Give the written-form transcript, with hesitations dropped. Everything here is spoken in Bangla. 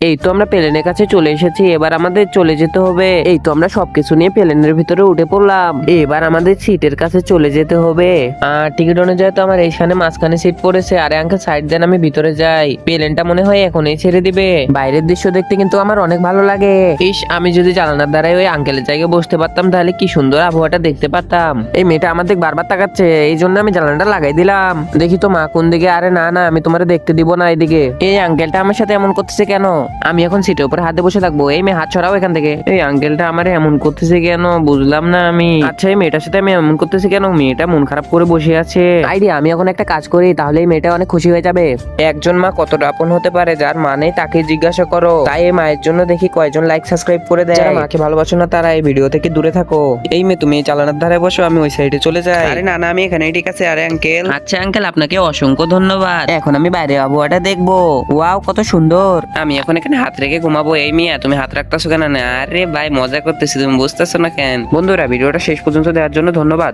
এই তো আমরা প্লেনের কাছে চলে এসেছি, এবার আমাদের চলে যেতে হবে। এই তো আমরা সবকিছু নিয়ে প্লেনের ভিতরে উঠে পড়লাম, এবার আমাদের সিটের কাছে চলে যেতে হবে। টিকিট অনুযায়ী তো আমার এইখানে মাঝখানে সিট পড়েছে। আরে আঙ্কেল সাইড দেন, আমি ভিতরে যাই। প্লেনটা মনে হয় এখনই ছেড়ে দিবে। বাইরের দৃশ্য দেখতে কিন্তু আমার অনেক ভালো লাগে। ইস, আমি যদি জানালার দ্বারাই ওই আঙ্কেলের জায়গায় বসতে পারতাম তাহলে কি সুন্দর আবহাওয়াটা দেখতে পারতাম। এই মেয়েটা আমার দিকে বারবার তাকাচ্ছে, এই জন্য আমি জানালাটা লাগাই দিলাম। দেখি তো মা কোন দিকে। আরে না না, আমি তোমার দেখতে দিব না এদিকে। এই আঙ্কেলটা আমার সাথে এমন করতেছে কেন? আমি এখন সিটের উপর হাতে বসে থাকবো। এই মেয়ে হাত ছড়াও এখান থেকে। এই আঙ্কেলটা আমার এমন করতেছে কেন বুঝলাম না আমি। আচ্ছা, এই মেয়েটার সাথে আমি এমন করতেছি কেন? মেয়েটা মন খারাপ করে বসে আছে। আইডিয়া, আমি এখন একটা কাজ করি, তাহলে এই মেয়েটা অনেক খুশি হয়ে যাবে। একজন মা কতটা আপন হতে পারে, যার মানে তাকে জিজ্ঞাসা করো। তাই এই মায়ের জন্য দেখি কয়জন লাইক সাবস্ক্রাইব করে দেয়। যারা মাকে ভালোবাসো না তারা এই ভিডিও থেকে দূরে থাকো। এই মেয়ে, তুমি চালানোর ধারে বসো, আমি ওই সাইডে চলে যাই। আরে না না, আমি এখানে ঠিক আছে। আরে আঙ্কেল। আচ্ছা আঙ্কেল, আপনাকে অসংখ্য ধন্যবাদ। এখন আমি বাইরে আবহাওয়াটা দেখবো। ওয়াও, কত সুন্দর। আমি এখন এখানে হাত রেখে ঘুমাবো। এই মিয়া, তুমি হাত রাখতেছো কেন? না আরে ভাই, মজা করতেছি, তুমি বুঝতেছো না কেন? বন্ধুরা, ভিডিওটা শেষ পর্যন্ত দেওয়ার জন্য ধন্যবাদ।